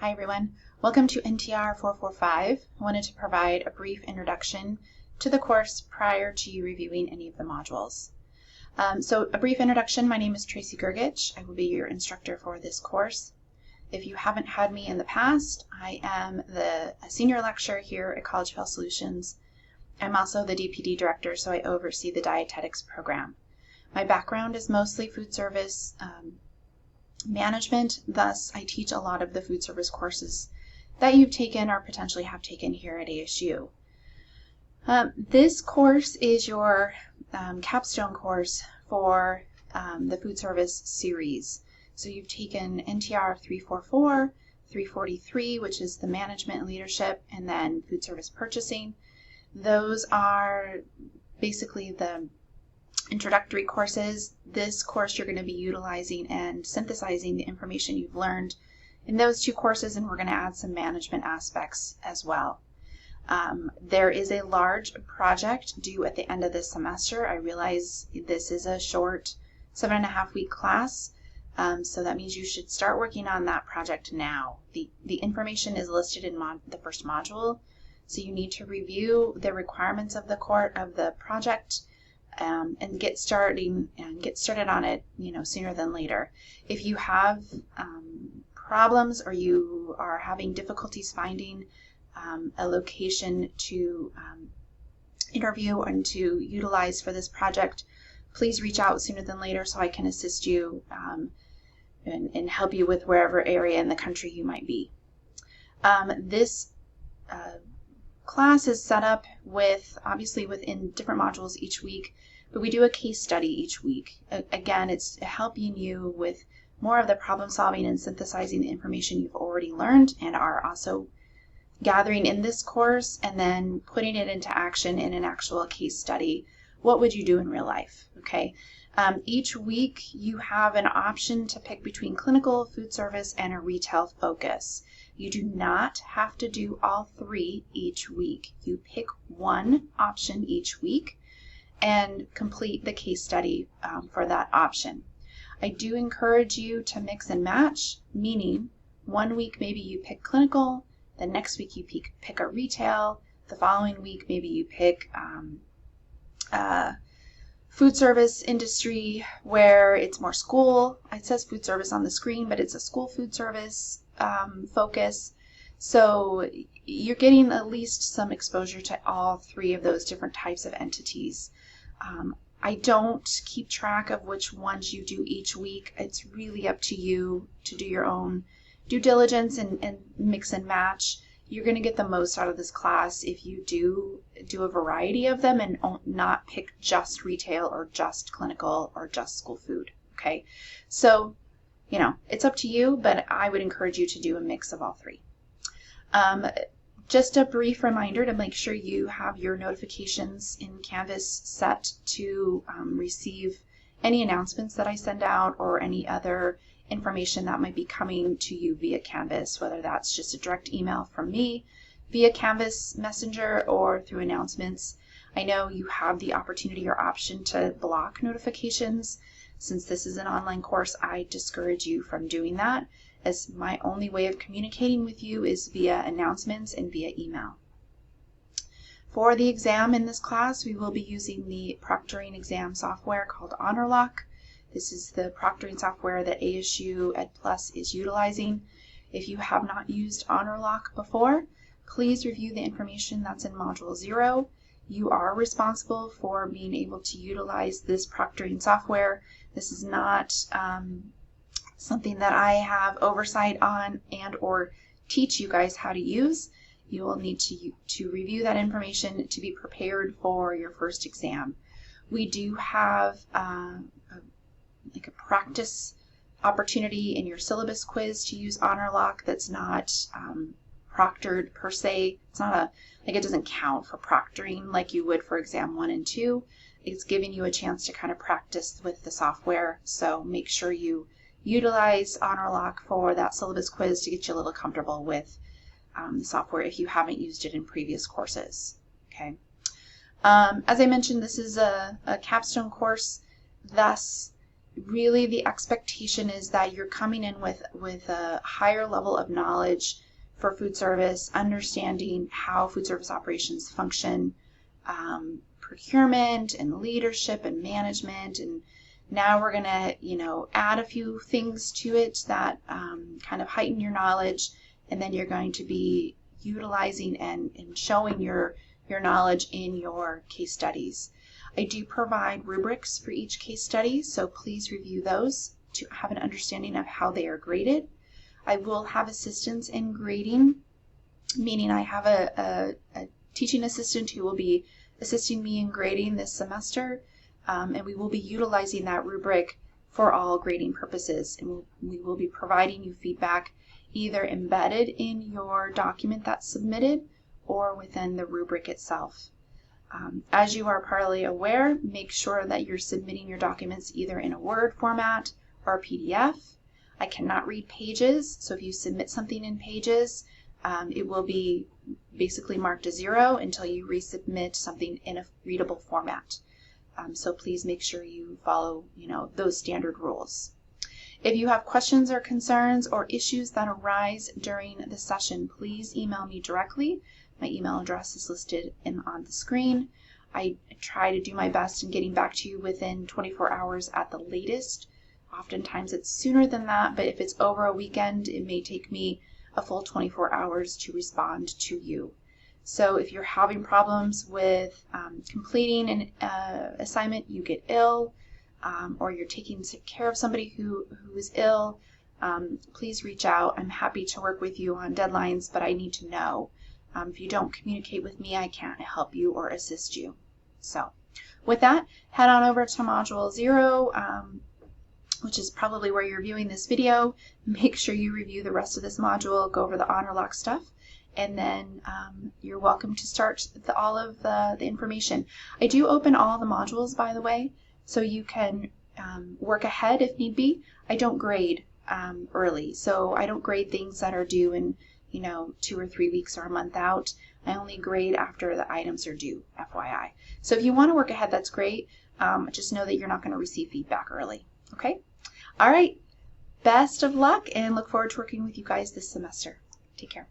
Hi everyone, welcome to NTR445. I wanted to provide a brief introduction to the course prior to you reviewing any of the modules. So a brief introduction, my name is Tracy Gergich. I will be your instructor for this course. If you haven't had me in the past, I am a senior lecturer here at College of Health Solutions. I'm also the DPD director, so I oversee the dietetics program. My background is mostly food service management, thus I teach a lot of the food service courses that you've taken or potentially have taken here at ASU. This course is your capstone course for the food service series. So you've taken NTR445, 343, which is the management and leadership, and then food service purchasing. Those are basically the introductory courses. This course you're going to be utilizing and synthesizing the information you've learned in those two courses, and we're going to add some management aspects as well. There is a large project due at the end of this semester. I realize this is a short 7.5-week class, so that means you should start working on that project now. The information is listed in the first module, so you need to review the requirements of the project and get started on it, sooner than later. If you have problems or you are having difficulties finding a location to interview and to utilize for this project, please reach out sooner than later so I can assist you and help you with wherever area in the country you might be. This class is set up obviously within different modules each week, but we do a case study each week. Again, it's helping you with more of the problem solving and synthesizing the information you've already learned and are also gathering in this course, and then putting it into action in an actual case study. What would you do in real life? Okay. Each week you have an option to pick between clinical, food service, and a retail focus. You do not have to do all three each week. You pick one option each week and complete the case study for that option. I do encourage you to mix and match, meaning one week maybe you pick clinical, the next week you pick a retail, the following week maybe you pick food service industry where it's more school. It says food service on the screen, but it's a school food service focus. So you're getting at least some exposure to all three of those different types of entities. I don't keep track of which ones you do each week. It's really up to you to do your own due diligence and mix and match. You're going to get the most out of this class if you do a variety of them and not pick just retail or just clinical or just school food. Okay, so it's up to you, but I would encourage you to do a mix of all three. Just a brief reminder to make sure you have your notifications in Canvas set to receive any announcements that I send out or any other information that might be coming to you via Canvas, whether that's just a direct email from me via Canvas Messenger or through announcements. I know you have the opportunity or option to block notifications. Since this is an online course, I discourage you from doing that, as my only way of communicating with you is via announcements and via email. For the exam in this class, we will be using the proctoring exam software called HonorLock. This is the proctoring software that ASU Ed Plus is utilizing. If you have not used HonorLock before, please review the information that's in Module 0. You are responsible for being able to utilize this proctoring software. This is not something that I have oversight on and or teach you guys how to use. You will need to review that information to be prepared for your first exam. We do have a practice opportunity in your syllabus quiz to use HonorLock that's not proctored per se. It's not it doesn't count for proctoring like you would for exam 1 and 2. It's giving you a chance to kind of practice with the software, so make sure you utilize HonorLock for that syllabus quiz to get you a little comfortable with the software if you haven't used it in previous courses. Okay. As I mentioned, this is a capstone course, thus really the expectation is that you're coming in with a higher level of knowledge for food service, understanding how food service operations function, procurement and leadership and management. And now we're going to, add a few things to it that kind of heighten your knowledge, and then you're going to be utilizing and showing your knowledge in your case studies. I do provide rubrics for each case study, so please review those to have an understanding of how they are graded. I will have assistance in grading, meaning I have a teaching assistant who will be assisting me in grading this semester, and we will be utilizing that rubric for all grading purposes, and we will be providing you feedback either embedded in your document that's submitted or within the rubric itself. As you are probably aware, make sure that you're submitting your documents either in a Word format or a PDF. I cannot read pages, so if you submit something in pages, it will be basically marked a 0 until you resubmit something in a readable format. So please make sure you follow, those standard rules. If you have questions or concerns or issues that arise during the session, please email me directly. My email address is listed on the screen. I try to do my best in getting back to you within 24 hours at the latest. Oftentimes it's sooner than that, but if it's over a weekend, it may take me a full 24 hours to respond to you. So if you're having problems with completing an assignment, you get ill, or you're taking care of somebody who is ill, please reach out. I'm happy to work with you on deadlines, but I need to know. If you don't communicate with me, I can't help you or assist you. So with that, head on over to Module 0, which is probably where you're viewing this video. Make sure you review the rest of this module, go over the honor lock stuff, and then you're welcome to start all of the information. I do open all the modules, by the way, so you can work ahead if need be. I don't grade early, so I don't grade things that are due in 2 or 3 weeks or a month out. I only grade after the items are due, FYI. So if you want to work ahead, that's great. Just know that you're not going to receive feedback early. Okay? All right. Best of luck, and look forward to working with you guys this semester. Take care.